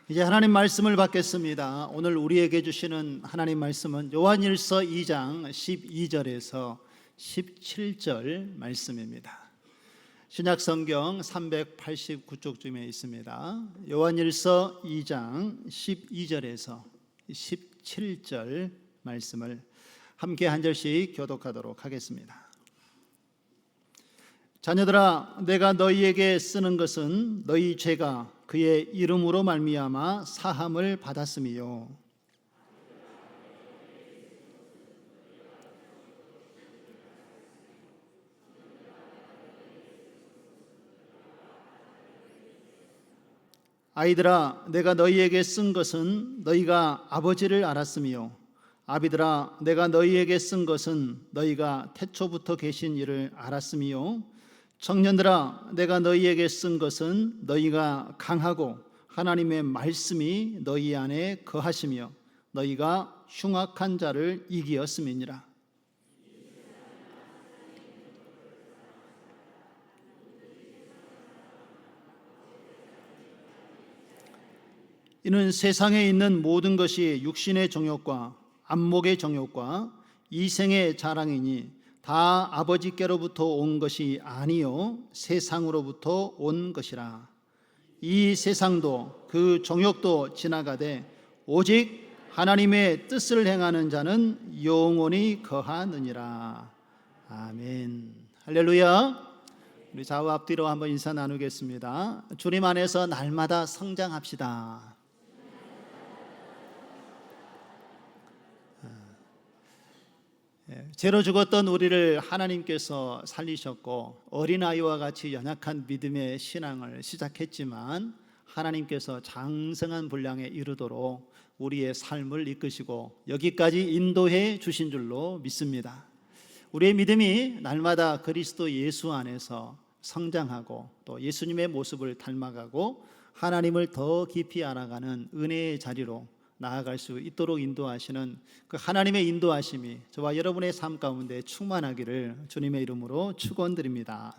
이제 하나님 말씀을 받겠습니다. 오늘 우리에게 주시는 하나님 말씀은 요한일서 2장 12절에서 17절 말씀입니다. 신약성경 389쪽쯤에 있습니다. 요한일서 2장 12절에서 17절 말씀을 함께 한 절씩 교독하도록 하겠습니다. 자녀들아, 내가 너희에게 쓰는 것은 너희 죄가 그의 이름으로 말미암아 사함을 받았음이요, 아이들아, 내가 너희에게 쓴 것은 너희가 아버지를 알았음이요, 아비들아, 내가 너희에게 쓴 것은 너희가 태초부터 계신 이를 알았음이요, 청년들아, 내가 너희에게 쓴 것은 너희가 강하고 하나님의 말씀이 너희 안에 거하시며 너희가 흉악한 자를 이기었음이니라. 이는 세상에 있는 모든 것이 육신의 정욕과 안목의 정욕과 이생의 자랑이니 다 아버지께로부터 온 것이 아니요 세상으로부터 온 것이라. 이 세상도 그 정욕도 지나가되 오직 하나님의 뜻을 행하는 자는 영원히 거하느니라. 아멘. 할렐루야. 우리 좌우 앞뒤로 한번 인사 나누겠습니다. 주님 안에서 날마다 성장합시다. 죄로 죽었던 우리를 하나님께서 살리셨고 어린아이와 같이 연약한 믿음의 신앙을 시작했지만 하나님께서 장성한 분량에 이르도록 우리의 삶을 이끄시고 여기까지 인도해 주신 줄로 믿습니다. 우리의 믿음이 날마다 그리스도 예수 안에서 성장하고 또 예수님의 모습을 닮아가고 하나님을 더 깊이 알아가는 은혜의 자리로 나아갈 수 있도록 인도하시는 그 하나님의 인도하심이 저와 여러분의 삶 가운데 충만하기를 주님의 이름으로 축원드립니다.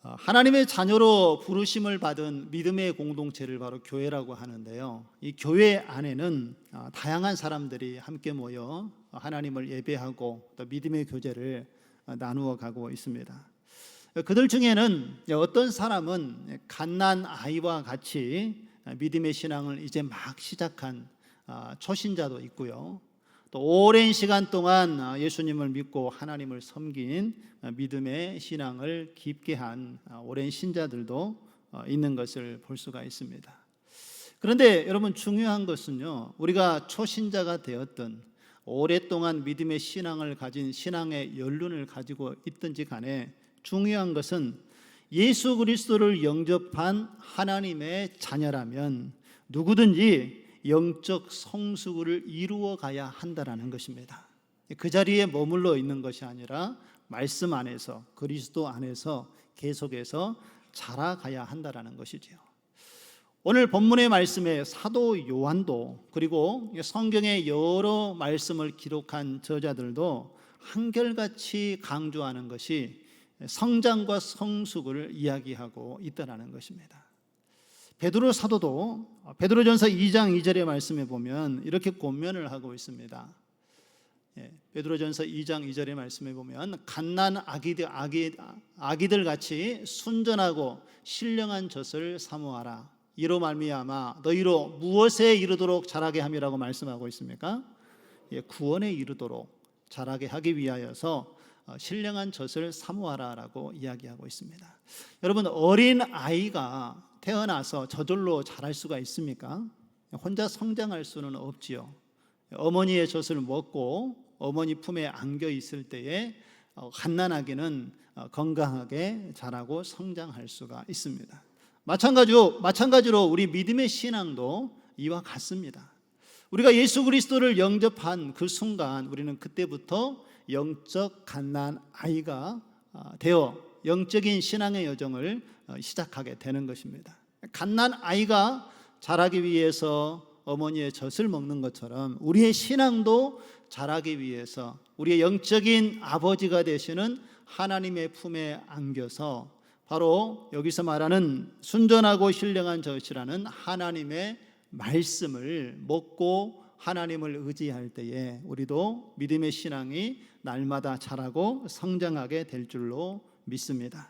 하나님의 자녀로 부르심을 받은 믿음의 공동체를 바로 교회라고 하는데요, 이 교회 안에는 다양한 사람들이 함께 모여 하나님을 예배하고 또 믿음의 교제를 나누어 가고 있습니다. 그들 중에는 어떤 사람은 갓난 아이와 같이 믿음의 신앙을 이제 막 시작한 초신자도 있고요, 또 오랜 시간 동안 예수님을 믿고 하나님을 섬긴 믿음의 신앙을 깊게 한 오랜 신자들도 있는 것을 볼 수가 있습니다. 그런데 여러분, 중요한 것은요, 우리가 초신자가 되었든 오랫동안 믿음의 신앙을 가진 신앙의 연륜을 가지고 있든지 간에 중요한 것은 예수 그리스도를 영접한 하나님의 자녀라면 누구든지 영적 성숙을 이루어 가야 한다라는 것입니다. 그 자리에 머물러 있는 것이 아니라 말씀 안에서, 그리스도 안에서 계속해서 자라가야 한다라는 것이지요. 오늘 본문의 말씀에 사도 요한도 그리고 성경의 여러 말씀을 기록한 저자들도 한결같이 강조하는 것이 성장과 성숙을 이야기하고 있다는 것입니다. 베드로 사도도 베드로전서 2장 2절의 말씀에 보면 이렇게 권면을 하고 있습니다. 베드로전서 2장 2절의 말씀에 보면 갓난 아기들 같이 순전하고 신령한 젖을 사모하라. 이로 말미암아 너희로 무엇에 이르도록 자라게 함이라고 말씀하고 있습니까? 구원에 이르도록 자라게 하기 위하여서 신령한 젖을 사모하라라고 이야기하고 있습니다. 여러분, 어린 아이가 태어나서 저절로 자랄 수가 있습니까? 혼자 성장할 수는 없지요. 어머니의 젖을 먹고 어머니 품에 안겨 있을 때에 갓난아기는 건강하게 자라고 성장할 수가 있습니다. 마찬가지로 우리 믿음의 신앙도 이와 같습니다. 우리가 예수 그리스도를 영접한 그 순간 우리는 그때부터 영적 갓난 아이가 되어 영적인 신앙의 여정을 시작하게 되는 것입니다. 갓난 아이가 자라기 위해서 어머니의 젖을 먹는 것처럼 우리의 신앙도 자라기 위해서 우리의 영적인 아버지가 되시는 하나님의 품에 안겨서 바로 여기서 말하는 순전하고 신령한 젖이라는 하나님의 말씀을 먹고 하나님을 의지할 때에 우리도 믿음의 신앙이 날마다 자라고 성장하게 될 줄로 믿습니다.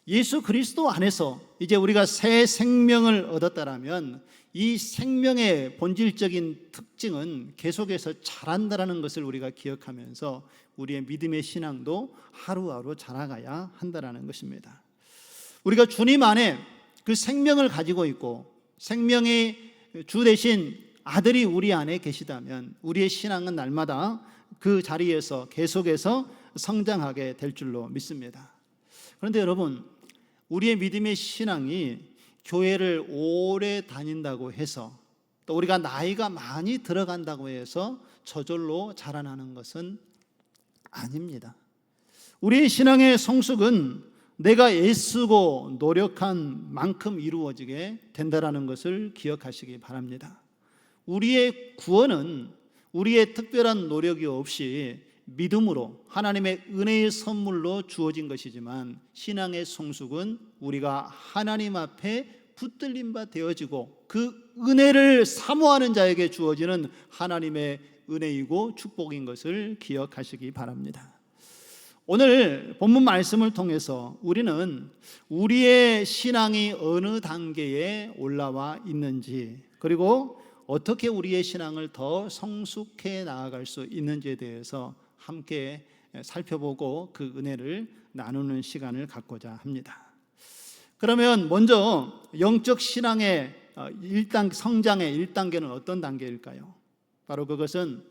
예수 그리스도 안에서 이제 우리가 새 생명을 얻었다라면 이 생명의 본질적인 특징은 계속해서 자란다라는 것을 우리가 기억하면서 우리의 믿음의 신앙도 하루하루 자라가야 한다라는 것입니다. 우리가 주님 안에 그 생명을 가지고 있고 생명의 주 대신 아들이 우리 안에 계시다면 우리의 신앙은 날마다 그 자리에서 계속해서 성장하게 될 줄로 믿습니다. 그런데 여러분, 우리의 믿음의 신앙이 교회를 오래 다닌다고 해서 또 우리가 나이가 많이 들어간다고 해서 저절로 자라나는 것은 아닙니다. 우리의 신앙의 성숙은 내가 애쓰고 노력한 만큼 이루어지게 된다는 것을 기억하시기 바랍니다. 우리의 구원은 우리의 특별한 노력이 없이 믿음으로 하나님의 은혜의 선물로 주어진 것이지만 신앙의 성숙은 우리가 하나님 앞에 붙들림 바 되어지고 그 은혜를 사모하는 자에게 주어지는 하나님의 은혜이고 축복인 것을 기억하시기 바랍니다. 오늘 본문 말씀을 통해서 우리는 우리의 신앙이 어느 단계에 올라와 있는지 그리고 어떻게 우리의 신앙을 더 성숙해 나아갈 수 있는지에 대해서 함께 살펴보고 그 은혜를 나누는 시간을 갖고자 합니다. 그러면 먼저 영적 신앙의 1단 성장의 1단계는 어떤 단계일까요? 바로 그것은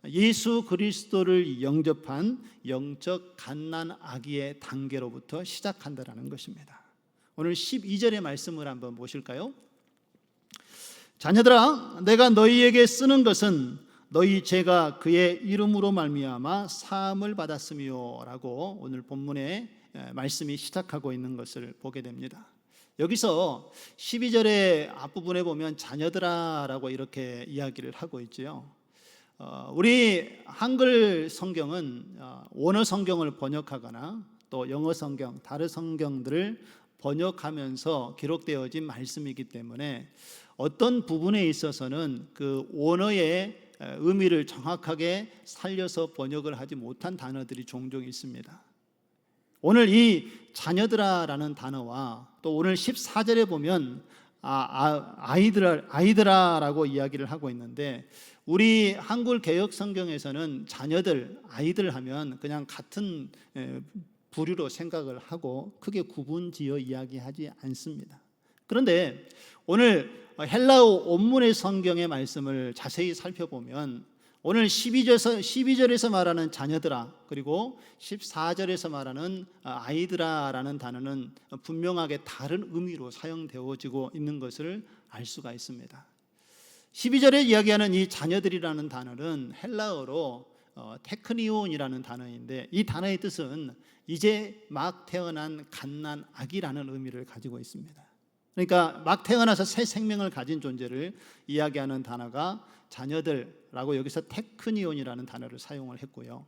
예수 그리스도를 영접한 영적 갓난아기의 단계로부터 시작한다라는 것입니다. 오늘 12절의 말씀을 한번 보실까요? 자녀들아, 내가 너희에게 쓰는 것은 너희 죄가 그의 이름으로 말미암아 사함을 받았으며 라고 오늘 본문의 말씀이 시작하고 있는 것을 보게 됩니다. 여기서 12절의 앞부분에 보면 자녀들아 라고 이렇게 이야기를 하고 있죠. 우리 한글 성경은 원어 성경을 번역하거나 또 영어 성경, 다른 성경들을 번역하면서 기록되어진 말씀이기 때문에 어떤 부분에 있어서는 그 원어의 의미를 정확하게 살려서 번역을 하지 못한 단어들이 종종 있습니다. 오늘 이 자녀들아라는 단어와 또 오늘 14절에 보면 아이들아라고 이야기를 하고 있는데 우리 한글 개역 성경에서는 자녀들, 아이들 하면 그냥 같은 부류로 생각을 하고 크게 구분지어 이야기하지 않습니다. 그런데 오늘 헬라어 원문의 성경의 말씀을 자세히 살펴보면 오늘 12절에서 말하는 자녀들아 그리고 14절에서 말하는 아이들아라는 단어는 분명하게 다른 의미로 사용되어지고 있는 것을 알 수가 있습니다. 12절에 이야기하는 이 자녀들이라는 단어는 헬라어로 테크니온이라는 단어인데 이 단어의 뜻은 이제 막 태어난 갓난아기라는 의미를 가지고 있습니다. 그러니까 막 태어나서 새 생명을 가진 존재를 이야기하는 단어가 자녀들라고 여기서 테크니온이라는 단어를 사용을 했고요.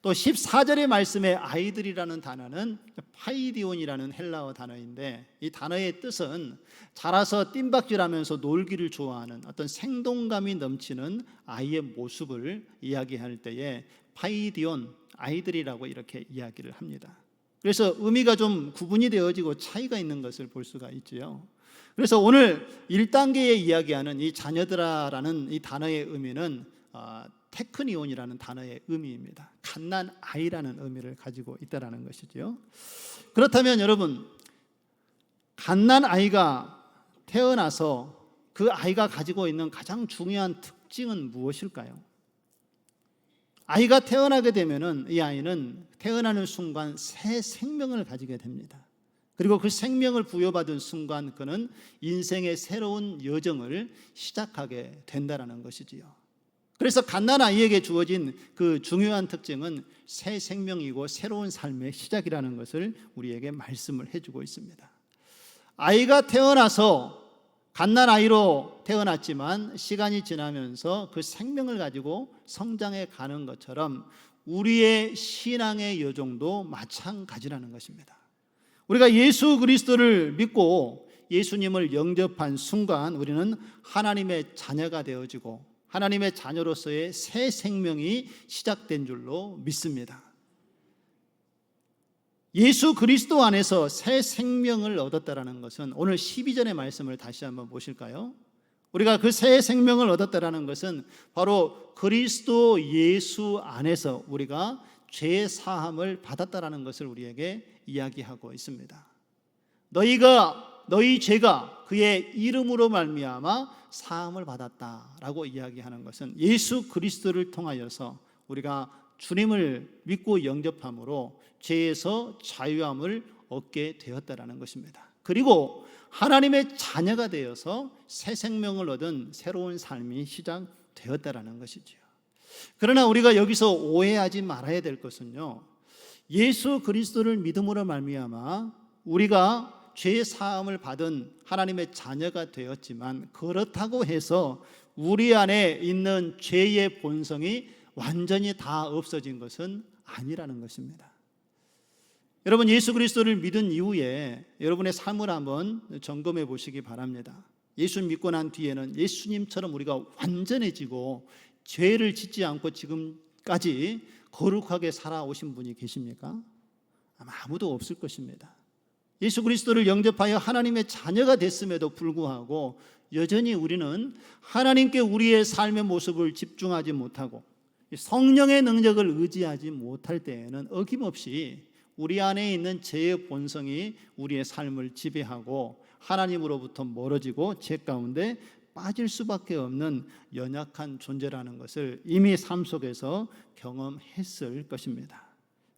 또 14절의 말씀에 아이들이라는 단어는 파이디온이라는 헬라어 단어인데 이 단어의 뜻은 자라서 뜀박질하면서 놀기를 좋아하는 어떤 생동감이 넘치는 아이의 모습을 이야기할 때에 파이디온, 아이들이라고 이렇게 이야기를 합니다. 그래서 의미가 좀 구분이 되어지고 차이가 있는 것을 볼 수가 있지요. 그래서 오늘 1단계에 이야기하는 이 자녀들아라는 이 단어의 의미는 테크니온이라는 단어의 의미입니다. 갓난아이라는 의미를 가지고 있다는 것이죠. 그렇다면 여러분, 갓난아이가 태어나서 그 아이가 가지고 있는 가장 중요한 특징은 무엇일까요? 아이가 태어나게 되면은 이 아이는 태어나는 순간 새 생명을 가지게 됩니다. 그리고 그 생명을 부여받은 순간 그는 인생의 새로운 여정을 시작하게 된다는 것이지요. 그래서 갓난아이에게 주어진 그 중요한 특징은 새 생명이고 새로운 삶의 시작이라는 것을 우리에게 말씀을 해주고 있습니다. 아이가 태어나서 갓난아이로 태어났지만 시간이 지나면서 그 생명을 가지고 성장해 가는 것처럼 우리의 신앙의 여정도 마찬가지라는 것입니다. 우리가 예수 그리스도를 믿고 예수님을 영접한 순간 우리는 하나님의 자녀가 되어지고 하나님의 자녀로서의 새 생명이 시작된 줄로 믿습니다. 예수 그리스도 안에서 새 생명을 얻었다라는 것은, 오늘 12절의 말씀을 다시 한번 보실까요? 우리가 그 새 생명을 얻었다라는 것은 바로 그리스도 예수 안에서 우리가 죄 사함을 받았다라는 것을 우리에게 이야기하고 있습니다. 너희 죄가 그의 이름으로 말미암아 사함을 받았다라고 이야기하는 것은 예수 그리스도를 통하여서 우리가 주님을 믿고 영접함으로 죄에서 자유함을 얻게 되었다라는 것입니다. 그리고 하나님의 자녀가 되어서 새 생명을 얻은 새로운 삶이 시작되었다라는 것이죠. 그러나 우리가 여기서 오해하지 말아야 될 것은요, 예수 그리스도를 믿음으로 말미암아 우리가 죄 사함을 받은 하나님의 자녀가 되었지만 그렇다고 해서 우리 안에 있는 죄의 본성이 완전히 다 없어진 것은 아니라는 것입니다. 여러분, 예수 그리스도를 믿은 이후에 여러분의 삶을 한번 점검해 보시기 바랍니다. 예수 믿고 난 뒤에는 예수님처럼 우리가 완전해지고 죄를 짓지 않고 지금까지 거룩하게 살아오신 분이 계십니까? 아마 아무도 없을 것입니다. 예수 그리스도를 영접하여 하나님의 자녀가 됐음에도 불구하고 여전히 우리는 하나님께 우리의 삶의 모습을 집중하지 못하고 성령의 능력을 의지하지 못할 때에는 어김없이 우리 안에 있는 죄의 본성이 우리의 삶을 지배하고 하나님으로부터 멀어지고 죄 가운데 빠질 수밖에 없는 연약한 존재라는 것을 이미 삶 속에서 경험했을 것입니다.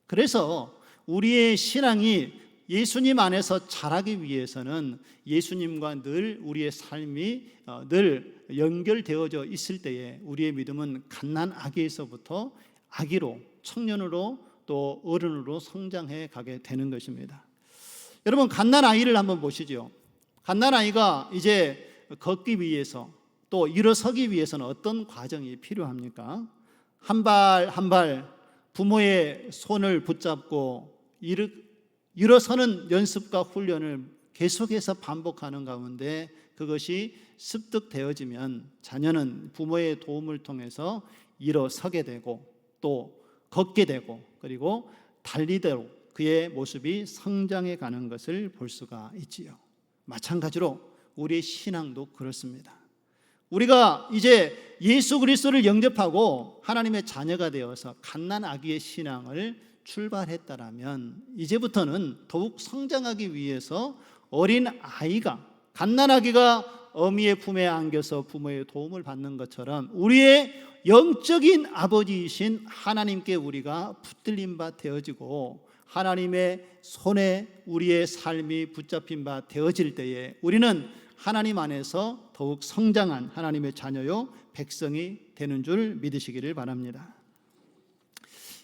그래서 우리의 신앙이 예수님 안에서 자라기 위해서는 예수님과 늘 우리의 삶이 늘 연결되어져 있을 때에 우리의 믿음은 갓난아기에서부터 아기로, 청년으로, 또 어른으로 성장해 가게 되는 것입니다. 여러분, 갓난아이를 한번 보시죠. 갓난아이가 이제 걷기 위해서 또 일어서기 위해서는 어떤 과정이 필요합니까? 한 발 한 발 부모의 손을 붙잡고 일어서는 연습과 훈련을 계속해서 반복하는 가운데 그것이 습득되어지면 자녀는 부모의 도움을 통해서 일어서게 되고 또 걷게 되고 그리고 달리도록 그의 모습이 성장해 가는 것을 볼 수가 있지요. 마찬가지로 우리의 신앙도 그렇습니다. 우리가 이제 예수 그리스도를 영접하고 하나님의 자녀가 되어서 갓난아기의 신앙을 출발했다라면 이제부터는 더욱 성장하기 위해서 어린 아이가, 갓난아기가 어미의 품에 안겨서 부모의 도움을 받는 것처럼 우리의 영적인 아버지이신 하나님께 우리가 붙들린 바 되어지고 하나님의 손에 우리의 삶이 붙잡힌 바 되어질 때에 우리는 하나님 안에서 더욱 성장한 하나님의 자녀요 백성이 되는 줄 믿으시기를 바랍니다.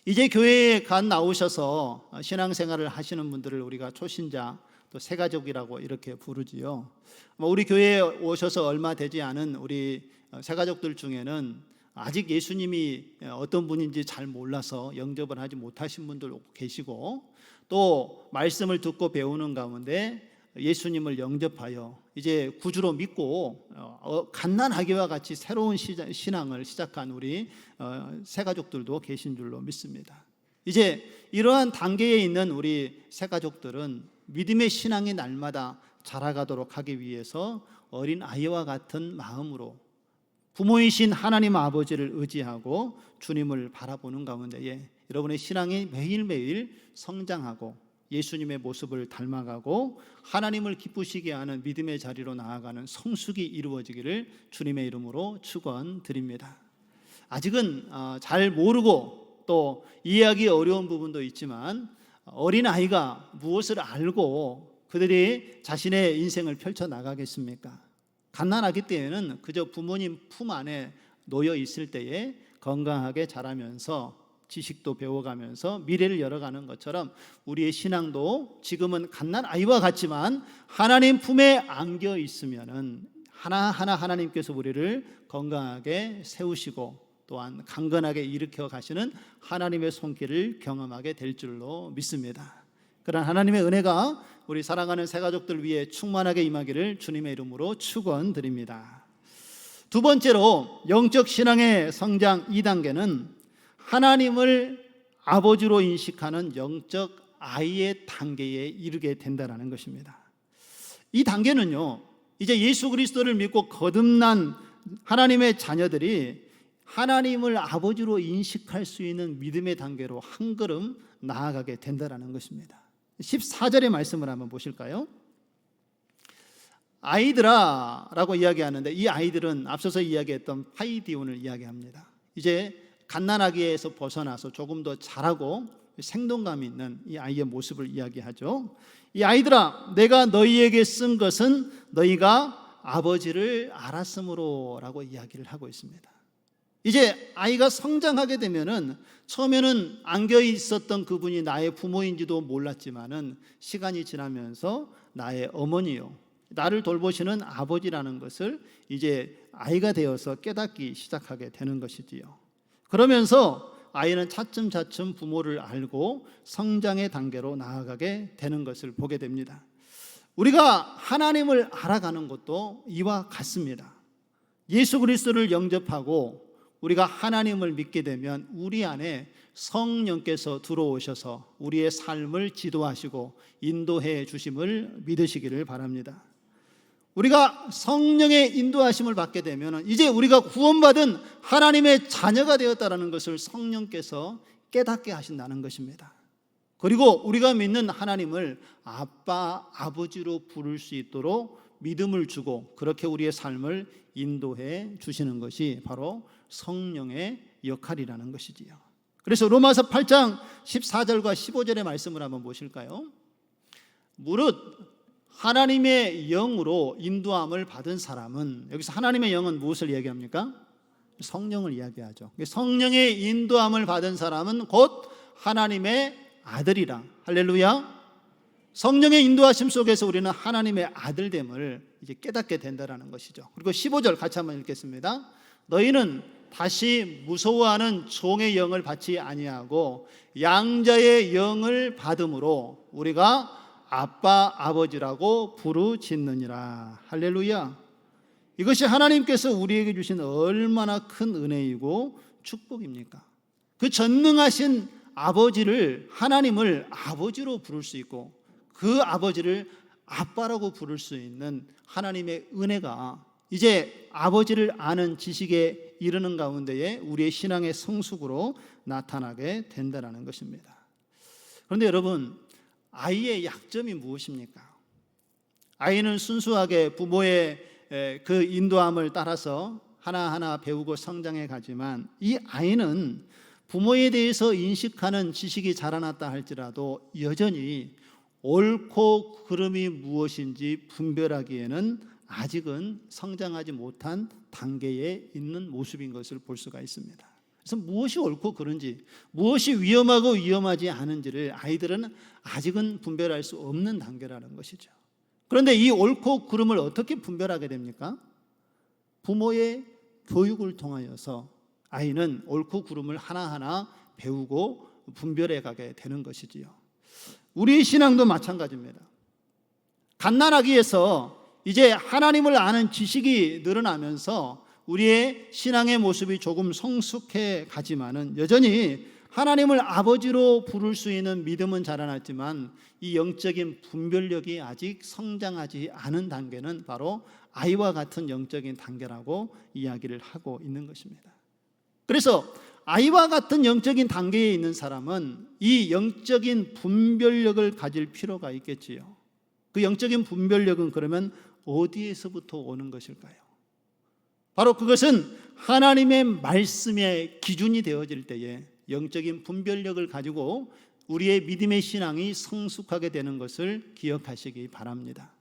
이제 교회에 갓 나오셔서 신앙생활을 하시는 분들을 우리가 초신자 또 새가족이라고 이렇게 부르지요. 우리 교회에 오셔서 얼마 되지 않은 우리 새가족들 중에는 아직 예수님이 어떤 분인지 잘 몰라서 영접을 하지 못하신 분들 계시고 또 말씀을 듣고 배우는 가운데 예수님을 영접하여 이제 구주로 믿고 갓난아기와 같이 새로운 신앙을 시작한 우리 새가족들도 계신 줄로 믿습니다. 이제 이러한 단계에 있는 우리 새가족들은 믿음의 신앙이 날마다 자라가도록 하기 위해서 어린 아이와 같은 마음으로 부모이신 하나님 아버지를 의지하고 주님을 바라보는 가운데에 여러분의 신앙이 매일매일 성장하고 예수님의 모습을 닮아가고 하나님을 기쁘시게 하는 믿음의 자리로 나아가는 성숙이 이루어지기를 주님의 이름으로 축원드립니다. 아직은 잘 모르고 또 이해하기 어려운 부분도 있지만 어린아이가 무엇을 알고 그들이 자신의 인생을 펼쳐나가겠습니까? 갓난아기 때에는 그저 부모님 품 안에 놓여 있을 때에 건강하게 자라면서 지식도 배워가면서 미래를 열어가는 것처럼 우리의 신앙도 지금은 갓난아이와 같지만 하나님 품에 안겨 있으면은 하나하나 하나님께서 우리를 건강하게 세우시고 또한 강건하게 일으켜 가시는 하나님의 손길을 경험하게 될 줄로 믿습니다. 그런 하나님의 은혜가 우리 사랑하는 새가족들 위해 충만하게 임하기를 주님의 이름으로 축원드립니다. 두 번째로 영적 신앙의 성장 2단계는 하나님을 아버지로 인식하는 영적 아이의 단계에 이르게 된다는 것입니다. 이 단계는요, 이제 예수 그리스도를 믿고 거듭난 하나님의 자녀들이 하나님을 아버지로 인식할 수 있는 믿음의 단계로 한 걸음 나아가게 된다는 것입니다. 14절의 말씀을 한번 보실까요? 아이들아 라고 이야기하는데, 이 아이들은 앞서서 이야기했던 파이디온을 이야기합니다. 이제 갓난아기에서 벗어나서 조금 더 자라고 생동감 있는 이 아이의 모습을 이야기하죠. 이 아이들아, 내가 너희에게 쓴 것은 너희가 아버지를 알았으므로 라고 이야기를 하고 있습니다. 이제 아이가 성장하게 되면은 처음에는 안겨 있었던 그분이 나의 부모인지도 몰랐지만은 시간이 지나면서 나의 어머니요, 나를 돌보시는 아버지라는 것을 이제 아이가 되어서 깨닫기 시작하게 되는 것이지요. 그러면서 아이는 차츰차츰 부모를 알고 성장의 단계로 나아가게 되는 것을 보게 됩니다. 우리가 하나님을 알아가는 것도 이와 같습니다. 예수 그리스도를 영접하고 우리가 하나님을 믿게 되면 우리 안에 성령께서 들어오셔서 우리의 삶을 지도하시고 인도해 주심을 믿으시기를 바랍니다. 우리가 성령의 인도하심을 받게 되면 이제 우리가 구원받은 하나님의 자녀가 되었다는 것을 성령께서 깨닫게 하신다는 것입니다. 그리고 우리가 믿는 하나님을 아빠, 아버지로 부를 수 있도록 믿음을 주고 그렇게 우리의 삶을 인도해 주시는 것이 바로 성령의 역할이라는 것이지요. 그래서 로마서 8장 14절과 15절의 말씀을 한번 보실까요? 무릇 하나님의 영으로 인도함을 받은 사람은, 여기서 하나님의 영은 무엇을 얘기합니까? 성령을 이야기하죠. 성령의 인도함을 받은 사람은 곧 하나님의 아들이라. 할렐루야. 성령의 인도하심 속에서 우리는 하나님의 아들됨을 이제 깨닫게 된다는 것이죠. 그리고 15절 같이 한번 읽겠습니다. 너희는 다시 무서워하는 종의 영을 받지 아니하고 양자의 영을 받음으로 우리가 아빠, 아버지라고 부르짖느니라. 할렐루야. 이것이 하나님께서 우리에게 주신 얼마나 큰 은혜이고 축복입니까? 그 전능하신 아버지를, 하나님을 아버지로 부를 수 있고 그 아버지를 아빠라고 부를 수 있는 하나님의 은혜가 이제 아버지를 아는 지식에 이르는 가운데에 우리의 신앙의 성숙으로 나타나게 된다는 것입니다. 그런데 여러분, 아이의 약점이 무엇입니까? 아이는 순수하게 부모의 그 인도함을 따라서 하나하나 배우고 성장해 가지만 이 아이는 부모에 대해서 인식하는 지식이 자라났다 할지라도 여전히 옳고 그름이 무엇인지 분별하기에는 아직은 성장하지 못한 단계에 있는 모습인 것을 볼 수가 있습니다. 그래서 무엇이 옳고 그른지, 무엇이 위험하고 위험하지 않은지를 아이들은 아직은 분별할 수 없는 단계라는 것이죠. 그런데 이 옳고 그름을 어떻게 분별하게 됩니까? 부모의 교육을 통하여서 아이는 옳고 그름을 하나하나 배우고 분별해 가게 되는 것이지요. 우리의 신앙도 마찬가지입니다. 갓난아기에서 이제 하나님을 아는 지식이 늘어나면서 우리의 신앙의 모습이 조금 성숙해 가지만은 여전히 하나님을 아버지로 부를 수 있는 믿음은 자라났지만 이 영적인 분별력이 아직 성장하지 않은 단계는 바로 아이와 같은 영적인 단계라고 이야기를 하고 있는 것입니다. 그래서 아이와 같은 영적인 단계에 있는 사람은 이 영적인 분별력을 가질 필요가 있겠지요. 그 영적인 분별력은 그러면 어디에서부터 오는 것일까요? 바로 그것은 하나님의 말씀의 기준이 되어질 때에 영적인 분별력을 가지고 우리의 믿음의 신앙이 성숙하게 되는 것을 기억하시기 바랍니다.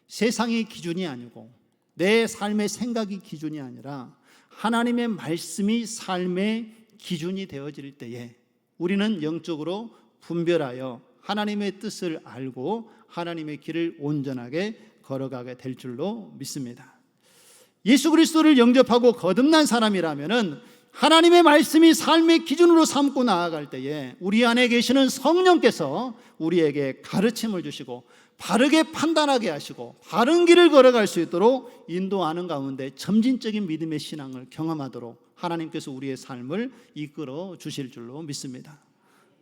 세상의 기준이 아니고 내 삶의 생각이 기준이 아니라 하나님의 말씀이 삶의 기준이 되어질 때에 우리는 영적으로 분별하여 하나님의 뜻을 알고 하나님의 길을 온전하게 걸어가게 될 줄로 믿습니다. 예수 그리스도를 영접하고 거듭난 사람이라면은 하나님의 말씀이 삶의 기준으로 삼고 나아갈 때에 우리 안에 계시는 성령께서 우리에게 가르침을 주시고 바르게 판단하게 하시고 바른 길을 걸어갈 수 있도록 인도하는 가운데 점진적인 믿음의 신앙을 경험하도록 하나님께서 우리의 삶을 이끌어 주실 줄로 믿습니다.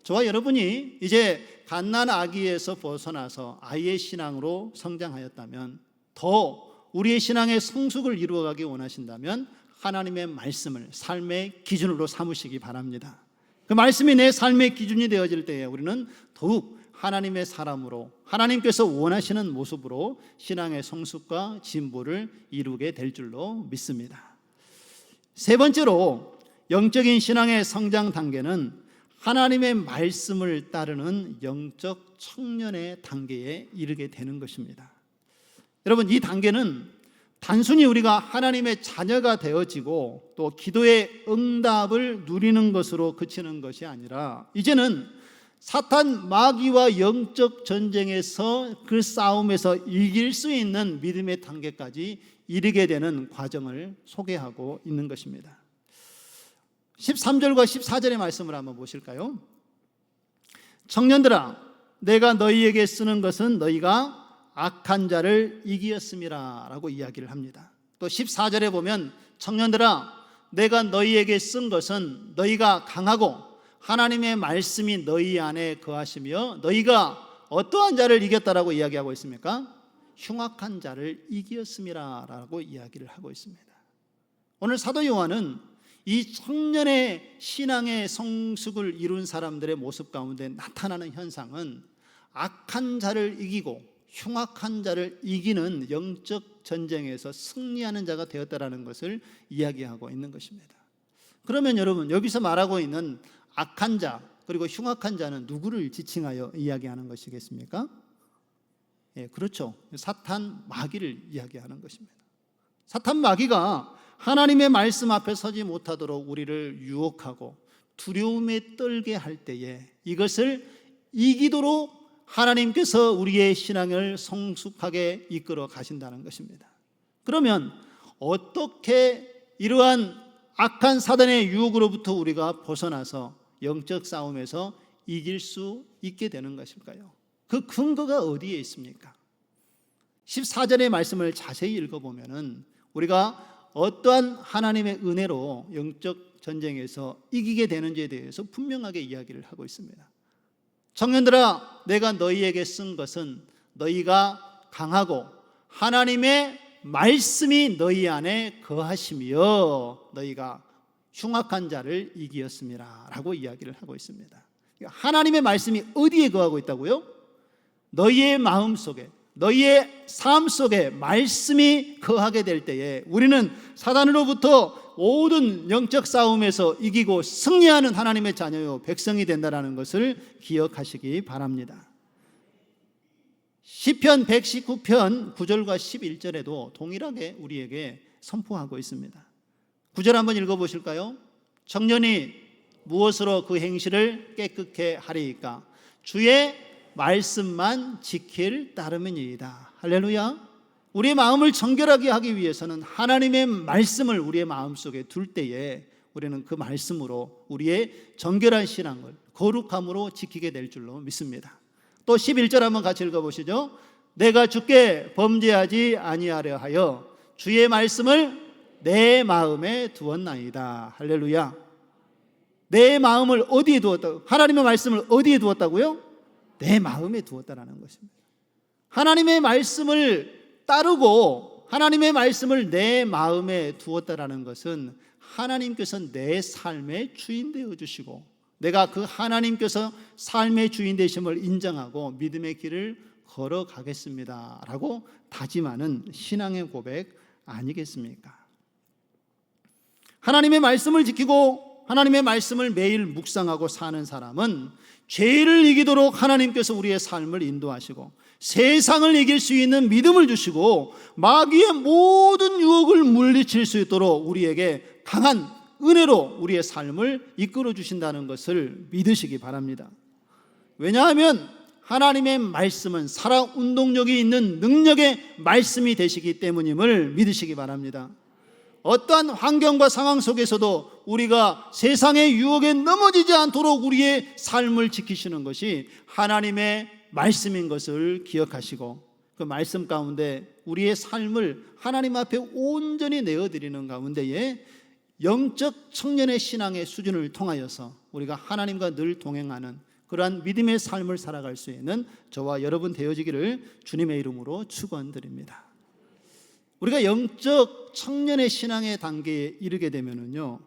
저와 여러분이 이제 갓난 아기에서 벗어나서 아이의 신앙으로 성장하였다면, 더 우리의 신앙의 성숙을 이루어가기 원하신다면 하나님의 말씀을 삶의 기준으로 삼으시기 바랍니다. 그 말씀이 내 삶의 기준이 되어질 때에 우리는 더욱 하나님의 사람으로, 하나님께서 원하시는 모습으로 신앙의 성숙과 진보를 이루게 될 줄로 믿습니다. 세 번째로, 영적인 신앙의 성장 단계는 하나님의 말씀을 따르는 영적 청년의 단계에 이르게 되는 것입니다. 여러분, 이 단계는 단순히 우리가 하나님의 자녀가 되어지고 또 기도의 응답을 누리는 것으로 그치는 것이 아니라, 이제는 사탄 마귀와 영적 전쟁에서 그 싸움에서 이길 수 있는 믿음의 단계까지 이르게 되는 과정을 소개하고 있는 것입니다. 13절과 14절의 말씀을 한번 보실까요? 청년들아, 내가 너희에게 쓰는 것은 너희가 악한 자를 이기었음이라 라고 이야기를 합니다. 또 14절에 보면 청년들아, 내가 너희에게 쓴 것은 너희가 강하고 하나님의 말씀이 너희 안에 거하시며 너희가 어떠한 자를 이겼다라고 이야기하고 있습니까? 흉악한 자를 이기었음이라 라고 이야기를 하고 있습니다. 오늘 사도 요한은 이 청년의 신앙의 성숙을 이룬 사람들의 모습 가운데 나타나는 현상은 악한 자를 이기고 흉악한 자를 이기는 영적 전쟁에서 승리하는 자가 되었다라는 것을 이야기하고 있는 것입니다. 그러면 여러분, 여기서 말하고 있는 악한 자 그리고 흉악한 자는 누구를 지칭하여 이야기하는 것이겠습니까? 그렇죠. 사탄 마귀를 이야기하는 것입니다. 사탄 마귀가 하나님의 말씀 앞에 서지 못하도록 우리를 유혹하고 두려움에 떨게 할 때에 이것을 이기도록 하나님께서 우리의 신앙을 성숙하게 이끌어 가신다는 것입니다. 그러면 어떻게 이러한 악한 사단의 유혹으로부터 우리가 벗어나서 영적 싸움에서 이길 수 있게 되는 것일까요? 그 근거가 어디에 있습니까? 14절의 말씀을 자세히 읽어보면 우리가 어떠한 하나님의 은혜로 영적 전쟁에서 이기게 되는지에 대해서 분명하게 이야기를 하고 있습니다. 청년들아, 내가 너희에게 쓴 것은 너희가 강하고 하나님의 말씀이 너희 안에 거하시며 너희가 흉악한 자를 이기었음이라 라고 이야기를 하고 있습니다. 하나님의 말씀이 어디에 거하고 있다고요? 너희의 마음 속에, 너희의 삶 속에 말씀이 거하게 될 때에 우리는 사단으로부터 모든 영적 싸움에서 이기고 승리하는 하나님의 자녀요 백성이 된다는 것을 기억하시기 바랍니다. 시편 119편 9절과 11절에도 동일하게 우리에게 선포하고 있습니다. 9절 한번 읽어보실까요? 청년이 무엇으로 그 행실을 깨끗게 하리이까? 주의 말씀만 지킬 따름이니이다. 할렐루야. 우리의 마음을 정결하게 하기 위해서는 하나님의 말씀을 우리의 마음속에 둘 때에 우리는 그 말씀으로 우리의 정결한 신앙을 거룩함으로 지키게 될 줄로 믿습니다. 또 11절 한번 같이 읽어보시죠. 내가 주께 범죄하지 아니하려 하여 주의 말씀을 내 마음에 두었나이다. 할렐루야. 내 마음을 어디에 두었다고? 하나님의 말씀을 어디에 두었다고요? 내 마음에 두었다라는 것입니다. 하나님의 말씀을 따르고 하나님의 말씀을 내 마음에 두었다라는 것은 하나님께서 내 삶의 주인 되어 주시고 내가 그 하나님께서 삶의 주인 되심을 인정하고 믿음의 길을 걸어가겠습니다 라고 다짐하는 신앙의 고백 아니겠습니까? 하나님의 말씀을 지키고 하나님의 말씀을 매일 묵상하고 사는 사람은 죄를 이기도록 하나님께서 우리의 삶을 인도하시고 세상을 이길 수 있는 믿음을 주시고 마귀의 모든 유혹을 물리칠 수 있도록 우리에게 강한 은혜로 우리의 삶을 이끌어 주신다는 것을 믿으시기 바랍니다. 왜냐하면 하나님의 말씀은 살아 운동력이 있는 능력의 말씀이 되시기 때문임을 믿으시기 바랍니다. 어떠한 환경과 상황 속에서도 우리가 세상의 유혹에 넘어지지 않도록 우리의 삶을 지키시는 것이 하나님의 말씀인 것을 기억하시고, 그 말씀 가운데 우리의 삶을 하나님 앞에 온전히 내어드리는 가운데에 영적 청년의 신앙의 수준을 통하여서 우리가 하나님과 늘 동행하는 그러한 믿음의 삶을 살아갈 수 있는 저와 여러분 되어지기를 주님의 이름으로 축원드립니다. 우리가 영적 청년의 신앙의 단계에 이르게 되면은요,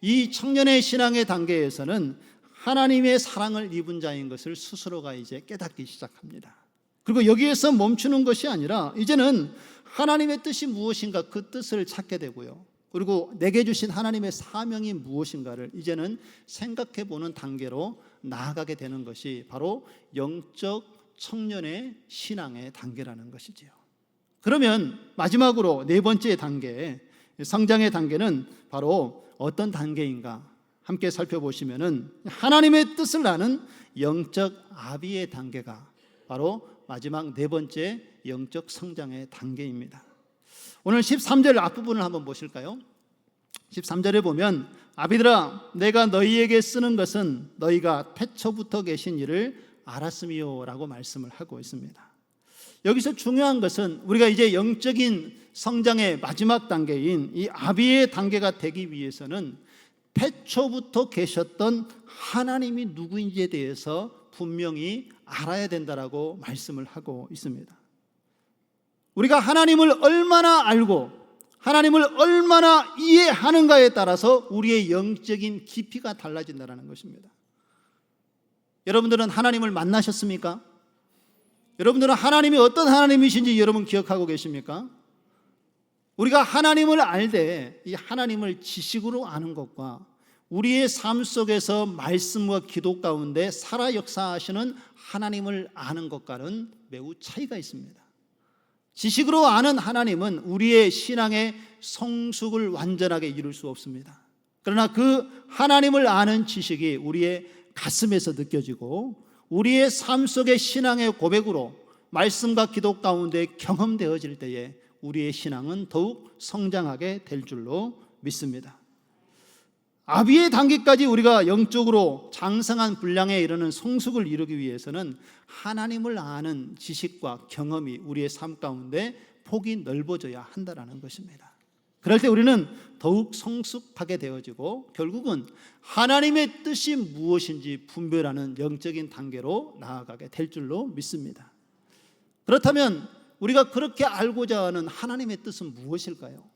이 청년의 신앙의 단계에서는 하나님의 사랑을 입은 자인 것을 스스로가 이제 깨닫기 시작합니다. 그리고 여기에서 멈추는 것이 아니라 이제는 하나님의 뜻이 무엇인가 그 뜻을 찾게 되고요, 그리고 내게 주신 하나님의 사명이 무엇인가를 이제는 생각해 보는 단계로 나아가게 되는 것이 바로 영적 청년의 신앙의 단계라는 것이지요. 그러면 마지막으로 네 번째 단계, 성장의 단계는 바로 어떤 단계인가 함께 살펴보시면은 하나님의 뜻을 아는 영적 아비의 단계가 바로 마지막 네 번째 영적 성장의 단계입니다. 오늘 13절 앞부분을 한번 보실까요? 13절에 보면 아비들아 내가 너희에게 쓰는 것은 너희가 태초부터 계신 이를 알았음이요 라고 말씀을 하고 있습니다. 여기서 중요한 것은 우리가 이제 영적인 성장의 마지막 단계인 이 아비의 단계가 되기 위해서는 태초부터 계셨던 하나님이 누구인지에 대해서 분명히 알아야 된다라고 말씀을 하고 있습니다. 우리가 하나님을 얼마나 알고 하나님을 얼마나 이해하는가에 따라서 우리의 영적인 깊이가 달라진다는 것입니다. 여러분들은 하나님을 만나셨습니까? 여러분들은 하나님이 어떤 하나님이신지 여러분 기억하고 계십니까? 우리가 하나님을 알 때 이 하나님을 지식으로 아는 것과 우리의 삶 속에서 말씀과 기도 가운데 살아 역사하시는 하나님을 아는 것과는 매우 차이가 있습니다. 지식으로 아는 하나님은 우리의 신앙의 성숙을 완전하게 이룰 수 없습니다. 그러나 그 하나님을 아는 지식이 우리의 가슴에서 느껴지고 우리의 삶 속의 신앙의 고백으로 말씀과 기도 가운데 경험되어질 때에 우리의 신앙은 더욱 성장하게 될 줄로 믿습니다. 아비의 단계까지 우리가 영적으로 장성한 분량에 이르는 성숙을 이루기 위해서는 하나님을 아는 지식과 경험이 우리의 삶 가운데 폭이 넓어져야 한다는 것입니다. 그럴 때 우리는 더욱 성숙하게 되어지고 결국은 하나님의 뜻이 무엇인지 분별하는 영적인 단계로 나아가게 될 줄로 믿습니다. 그렇다면 우리가 그렇게 알고자 하는 하나님의 뜻은 무엇일까요?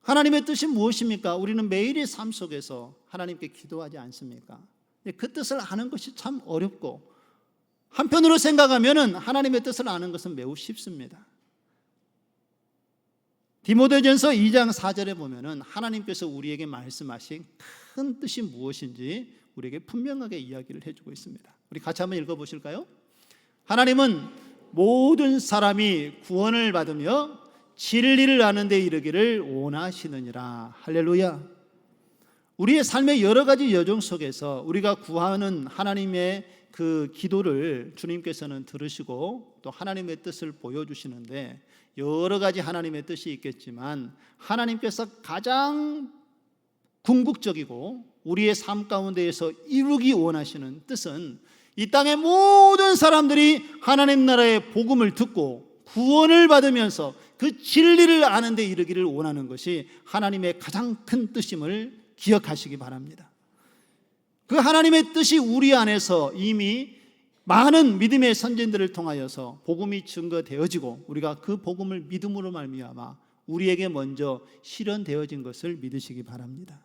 하나님의 뜻이 무엇입니까? 우리는 매일의 삶 속에서 하나님께 기도하지 않습니까? 그 뜻을 아는 것이 참 어렵고 한편으로 생각하면 하나님의 뜻을 아는 것은 매우 쉽습니다. 디모데전서 2장 4절에 보면은 하나님께서 우리에게 말씀하신 큰 뜻이 무엇인지 우리에게 분명하게 이야기를 해주고 있습니다. 우리 같이 한번 읽어보실까요? 하나님은 모든 사람이 구원을 받으며 진리를 아는 데 이르기를 원하시느니라. 할렐루야. 우리의 삶의 여러 가지 여정 속에서 우리가 구하는 하나님의 그 기도를 주님께서는 들으시고 또 하나님의 뜻을 보여주시는데 여러 가지 하나님의 뜻이 있겠지만 하나님께서 가장 궁극적이고 우리의 삶 가운데에서 이루기 원하시는 뜻은 이 땅의 모든 사람들이 하나님 나라의 복음을 듣고 구원을 받으면서 그 진리를 아는 데 이르기를 원하는 것이 하나님의 가장 큰 뜻임을 기억하시기 바랍니다. 그 하나님의 뜻이 우리 안에서 이미 많은 믿음의 선진들을 통하여서 복음이 증거되어지고 우리가 그 복음을 믿음으로 말미암아 우리에게 먼저 실현되어진 것을 믿으시기 바랍니다.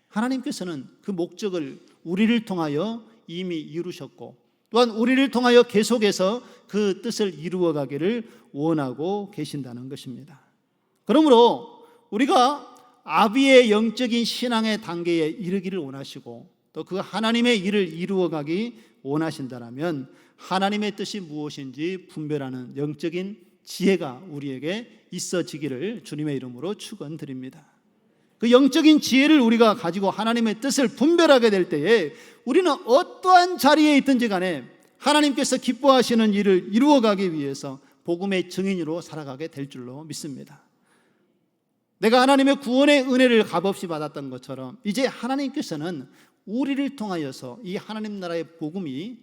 하나님께서는 그 목적을 우리를 통하여 이미 이루셨고 또한 우리를 통하여 계속해서 그 뜻을 이루어 가기를 원하고 계신다는 것입니다. 그러므로 우리가 아비의 영적인 신앙의 단계에 이르기를 원하시고 또 그 하나님의 일을 이루어 가기 원하신다면 하나님의 뜻이 무엇인지 분별하는 영적인 지혜가 우리에게 있어지기를 주님의 이름으로 축원드립니다. 그 영적인 지혜를 우리가 가지고 하나님의 뜻을 분별하게 될 때에 우리는 어떠한 자리에 있든지 간에 하나님께서 기뻐하시는 일을 이루어가기 위해서 복음의 증인으로 살아가게 될 줄로 믿습니다. 내가 하나님의 구원의 은혜를 값없이 받았던 것처럼 이제 하나님께서는 우리를 통하여서 이 하나님 나라의 복음이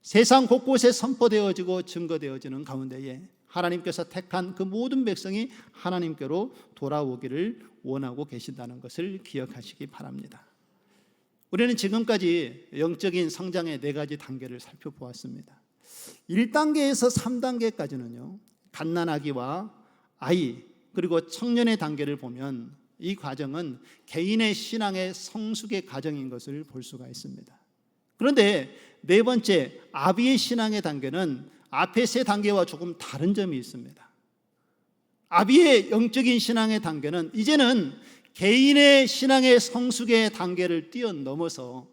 세상 곳곳에 선포되어지고 증거되어지는 가운데에 하나님께서 택한 그 모든 백성이 하나님께로 돌아오기를 원하고 계신다는 것을 기억하시기 바랍니다. 우리는 지금까지 영적인 성장의 4가지 단계를 살펴보았습니다. 1단계에서 3단계까지는요, 갓난아기와 아이 그리고 청년의 단계를 보면 이 과정은 개인의 신앙의 성숙의 과정인 것을 볼 수가 있습니다. 그런데 4번째 아비의 신앙의 단계는 앞에 3단계와 조금 다른 점이 있습니다. 아비의 영적인 신앙의 단계는 이제는 개인의 신앙의 성숙의 단계를 뛰어넘어서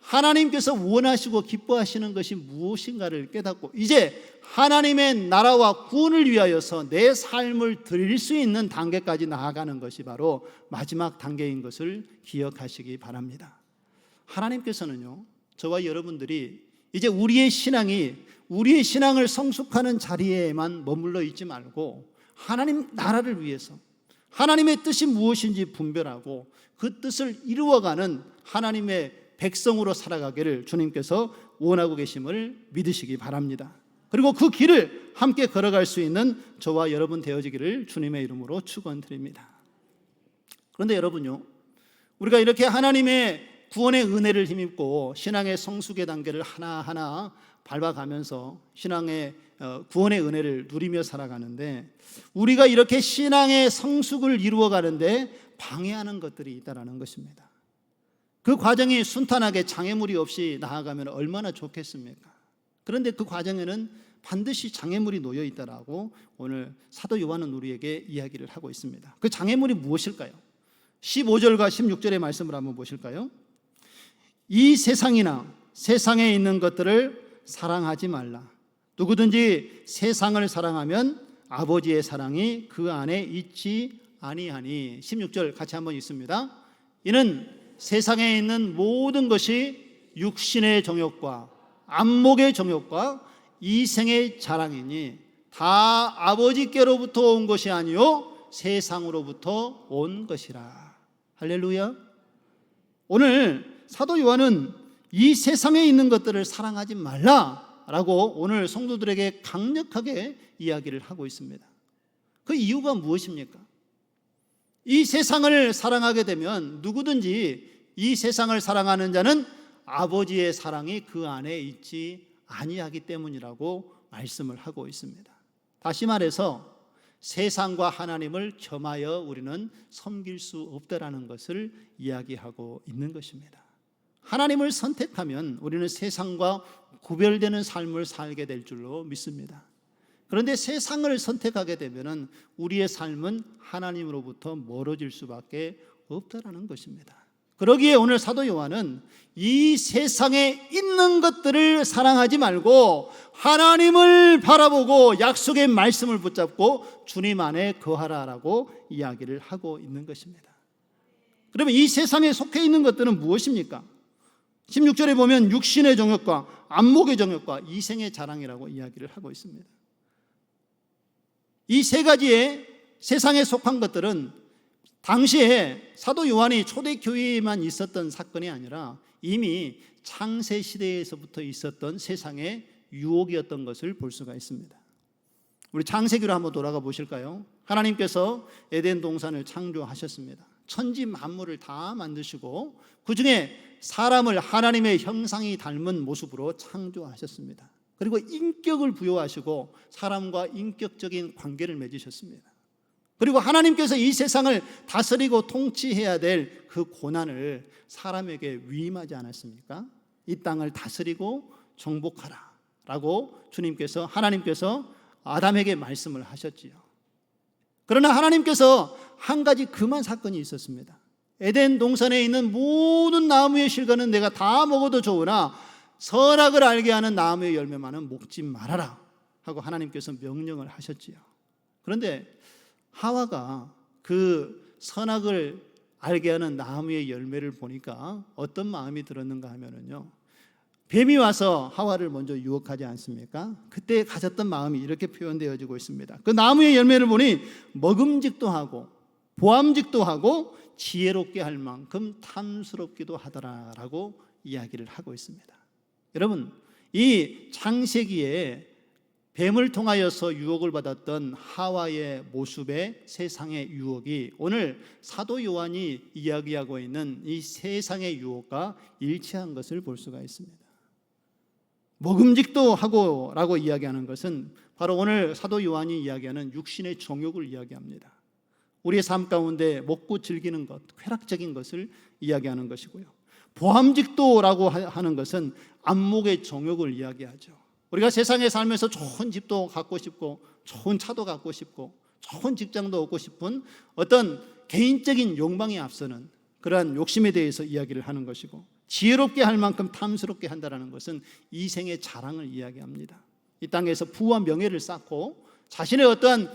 하나님께서 원하시고 기뻐하시는 것이 무엇인가를 깨닫고 이제 하나님의 나라와 구원을 위하여서 내 삶을 드릴 수 있는 단계까지 나아가는 것이 바로 마지막 단계인 것을 기억하시기 바랍니다. 하나님께서는요, 저와 여러분들이 이제 우리의 신앙을 성숙하는 자리에만 머물러 있지 말고 하나님 나라를 위해서 하나님의 뜻이 무엇인지 분별하고 그 뜻을 이루어가는 하나님의 백성으로 살아가기를 주님께서 원하고 계심을 믿으시기 바랍니다. 그리고 그 길을 함께 걸어갈 수 있는 저와 여러분 되어지기를 주님의 이름으로 축원드립니다. 그런데 여러분요, 우리가 이렇게 하나님의 구원의 은혜를 힘입고 신앙의 성숙의 단계를 하나하나 밟아가면서 신앙의 구원의 은혜를 누리며 살아가는데 우리가 이렇게 신앙의 성숙을 이루어가는데 방해하는 것들이 있다는 것입니다. 그 과정이 순탄하게 장애물이 없이 나아가면 얼마나 좋겠습니까? 그런데 그 과정에는 반드시 장애물이 놓여 있다라고 오늘 사도 요한은 우리에게 이야기를 하고 있습니다. 그 장애물이 무엇일까요? 15절과 16절의 말씀을 한번 보실까요? 이 세상이나 세상에 있는 것들을 사랑하지 말라. 누구든지 세상을 사랑하면 아버지의 사랑이 그 안에 있지 아니하니. 16절 같이 한번 읽습니다. 이는 세상에 있는 모든 것이 육신의 정욕과 안목의 정욕과 이생의 자랑이니 다 아버지께로부터 온 것이 아니요 세상으로부터 온 것이라. 할렐루야. 오늘 사도 요한은 이 세상에 있는 것들을 사랑하지 말라라고 오늘 성도들에게 강력하게 이야기를 하고 있습니다. 그 이유가 무엇입니까? 이 세상을 사랑하게 되면 누구든지 이 세상을 사랑하는 자는 아버지의 사랑이 그 안에 있지 아니하기 때문이라고 말씀을 하고 있습니다. 다시 말해서 세상과 하나님을 겸하여 우리는 섬길 수 없다라는 것을 이야기하고 있는 것입니다. 하나님을 선택하면 우리는 세상과 구별되는 삶을 살게 될 줄로 믿습니다. 그런데 세상을 선택하게 되면 우리의 삶은 하나님으로부터 멀어질 수밖에 없다라는 것입니다. 그러기에 오늘 사도 요한은 이 세상에 있는 것들을 사랑하지 말고 하나님을 바라보고 약속의 말씀을 붙잡고 주님 안에 거하라라고 이야기를 하고 있는 것입니다. 그러면 이 세상에 속해 있는 것들은 무엇입니까? 16절에 보면 육신의 정욕과 안목의 정욕과 이생의 자랑이라고 이야기를 하고 있습니다. 이 3가지의 세상에 속한 것들은 당시에 사도 요한이 초대교회에만 있었던 사건이 아니라 이미 창세시대에서부터 있었던 세상의 유혹이었던 것을 볼 수가 있습니다. 우리 창세기로 한번 돌아가 보실까요? 하나님께서 에덴 동산을 창조하셨습니다. 천지 만물을 다 만드시고 그 중에 사람을 하나님의 형상이 닮은 모습으로 창조하셨습니다. 그리고 인격을 부여하시고 사람과 인격적인 관계를 맺으셨습니다. 그리고 하나님께서 이 세상을 다스리고 통치해야 될 그 고난을 사람에게 위임하지 않았습니까? 이 땅을 다스리고 정복하라 라고 하나님께서 아담에게 말씀을 하셨지요. 그러나 하나님께서 한 가지 금한 사건이 있었습니다. 에덴 동산에 있는 모든 나무의 실과는 내가 다 먹어도 좋으나 선악을 알게 하는 나무의 열매만은 먹지 말아라 하고 하나님께서 명령을 하셨지요. 그런데 하와가 그 선악을 알게 하는 나무의 열매를 보니까 어떤 마음이 들었는가 하면은요, 뱀이 와서 하와를 먼저 유혹하지 않습니까? 그때 가졌던 마음이 이렇게 표현되어지고 있습니다. 그 나무의 열매를 보니 먹음직도 하고 보암직도 하고 지혜롭게 할 만큼 탐스럽기도 하더라라고 이야기를 하고 있습니다. 여러분, 이 창세기에 뱀을 통하여서 유혹을 받았던 하와의 모습의 세상의 유혹이 오늘 사도 요한이 이야기하고 있는 이 세상의 유혹과 일치한 것을 볼 수가 있습니다. 먹음직도 하고 라고 이야기하는 것은 바로 오늘 사도 요한이 이야기하는 육신의 정욕을 이야기합니다. 우리의 삶 가운데 먹고 즐기는 것, 쾌락적인 것을 이야기하는 것이고요. 보암직도라고 하는 것은 안목의 정욕을 이야기하죠. 우리가 세상에 살면서 좋은 집도 갖고 싶고 좋은 차도 갖고 싶고 좋은 직장도 얻고 싶은 어떤 개인적인 욕망에 앞서는 그러한 욕심에 대해서 이야기를 하는 것이고, 지혜롭게 할 만큼 탐스럽게 한다는 것은 이생의 자랑을 이야기합니다. 이 땅에서 부와 명예를 쌓고 자신의 어떠한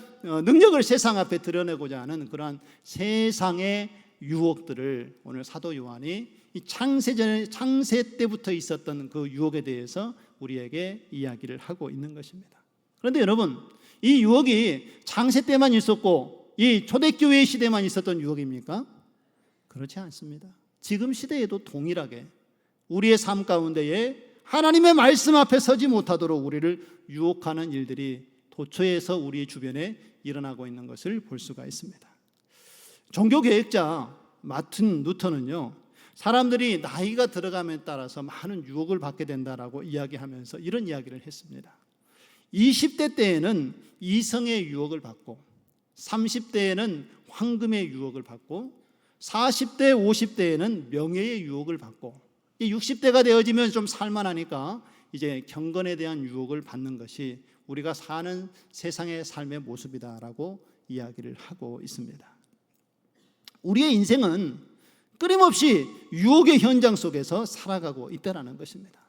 능력을 세상 앞에 드러내고자 하는 그러한 세상의 유혹들을 오늘 사도 요한이 이 창세 때부터 있었던 그 유혹에 대해서 우리에게 이야기를 하고 있는 것입니다. 그런데 여러분, 이 유혹이 창세 때만 있었고 이 초대교회 시대만 있었던 유혹입니까? 그렇지 않습니다. 지금 시대에도 동일하게 우리의 삶 가운데에 하나님의 말씀 앞에 서지 못하도록 우리를 유혹하는 일들이 도처에서 우리 주변에 일어나고 있는 것을 볼 수가 있습니다. 종교개혁자 마틴 루터는요, 사람들이 나이가 들어감에 따라서 많은 유혹을 받게 된다라고 이야기하면서 이런 이야기를 했습니다. 20대 때에는 이성의 유혹을 받고 30대에는 황금의 유혹을 받고 40대, 50대에는 명예의 유혹을 받고 60대가 되어지면 좀 살만하니까 이제 경건에 대한 유혹을 받는 것이 우리가 사는 세상의 삶의 모습이다라고 이야기를 하고 있습니다. 우리의 인생은 끊임없이 유혹의 현장 속에서 살아가고 있다는 것입니다.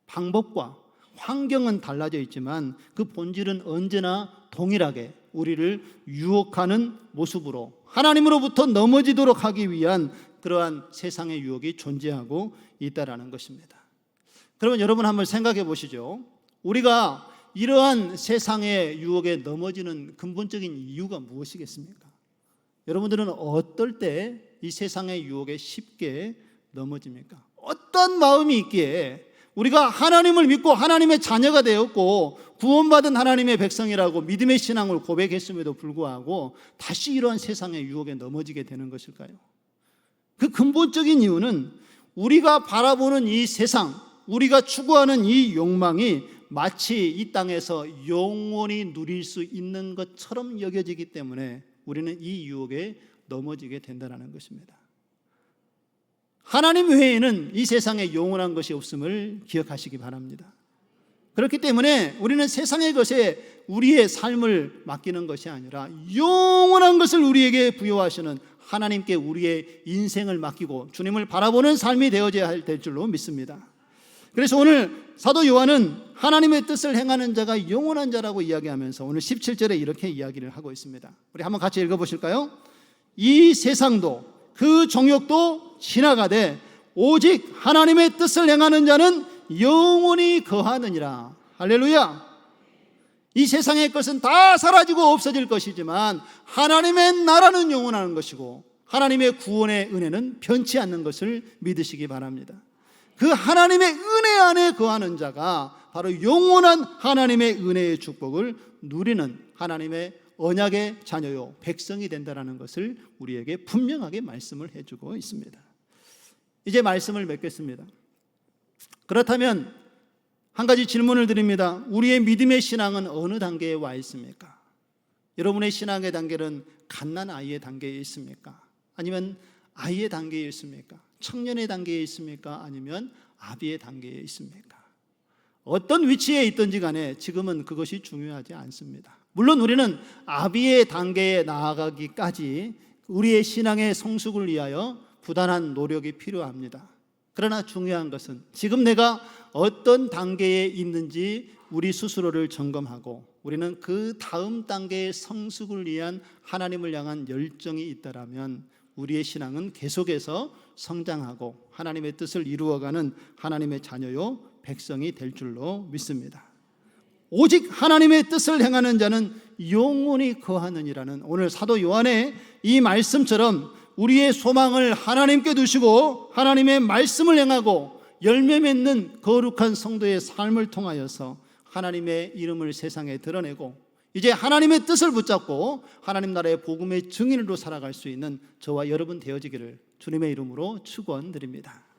방법과 환경은 달라져 있지만 그 본질은 언제나 동일하게 우리를 유혹하는 모습으로 하나님으로부터 넘어지도록 하기 위한 그러한 세상의 유혹이 존재하고 있다는 것입니다. 그러면 여러분 한번 생각해 보시죠. 우리가 이러한 세상의 유혹에 넘어지는 근본적인 이유가 무엇이겠습니까? 여러분들은 어떨 때 이 세상의 유혹에 쉽게 넘어집니까? 어떤 마음이 있기에 우리가 하나님을 믿고 하나님의 자녀가 되었고 구원받은 하나님의 백성이라고 믿음의 신앙을 고백했음에도 불구하고 다시 이러한 세상의 유혹에 넘어지게 되는 것일까요? 그 근본적인 이유는 우리가 바라보는 이 세상, 우리가 추구하는 이 욕망이 마치 이 땅에서 영원히 누릴 수 있는 것처럼 여겨지기 때문에 우리는 이 유혹에 넘어지게 된다는 것입니다. 하나님 외에는 이 세상에 영원한 것이 없음을 기억하시기 바랍니다. 그렇기 때문에 우리는 세상의 것에 우리의 삶을 맡기는 것이 아니라 영원한 것을 우리에게 부여하시는 하나님께 우리의 인생을 맡기고 주님을 바라보는 삶이 되어져야 될 줄로 믿습니다. 그래서 오늘 사도 요한은 하나님의 뜻을 행하는 자가 영원한 자라고 이야기하면서 오늘 17절에 이렇게 이야기를 하고 있습니다. 우리 한번 같이 읽어보실까요? 이 세상도 그 정욕도 지나가되 오직 하나님의 뜻을 행하는 자는 영원히 거하느니라. 할렐루야. 이 세상의 것은 다 사라지고 없어질 것이지만 하나님의 나라는 영원한 것이고 하나님의 구원의 은혜는 변치 않는 것을 믿으시기 바랍니다. 그 하나님의 은혜 안에 거하는 자가 바로 영원한 하나님의 은혜의 축복을 누리는 하나님의 언약의 자녀요 백성이 된다는 것을 우리에게 분명하게 말씀을 해주고 있습니다. 이제 말씀을 맺겠습니다. 그렇다면 한 가지 질문을 드립니다. 우리의 믿음의 신앙은 어느 단계에 와 있습니까? 여러분의 신앙의 단계는 갓난 아이의 단계에 있습니까? 아니면 아이의 단계에 있습니까? 청년의 단계에 있습니까? 아니면 아비의 단계에 있습니까? 어떤 위치에 있든지 간에 지금은 그것이 중요하지 않습니다. 물론 우리는 아비의 단계에 나아가기까지 우리의 신앙의 성숙을 위하여 부단한 노력이 필요합니다. 그러나 중요한 것은 지금 내가 어떤 단계에 있는지 우리 스스로를 점검하고 우리는 그 다음 단계의 성숙을 위한 하나님을 향한 열정이 있다라면 우리의 신앙은 계속해서 성장하고 하나님의 뜻을 이루어가는 하나님의 자녀요 백성이 될 줄로 믿습니다. 오직 하나님의 뜻을 행하는 자는 영원히 거하느니라는 오늘 사도 요한의 이 말씀처럼 우리의 소망을 하나님께 두시고 하나님의 말씀을 행하고 열매 맺는 거룩한 성도의 삶을 통하여서 하나님의 이름을 세상에 드러내고 이제 하나님의 뜻을 붙잡고 하나님 나라의 복음의 증인으로 살아갈 수 있는 저와 여러분 되어지기를 주님의 이름으로 축원드립니다.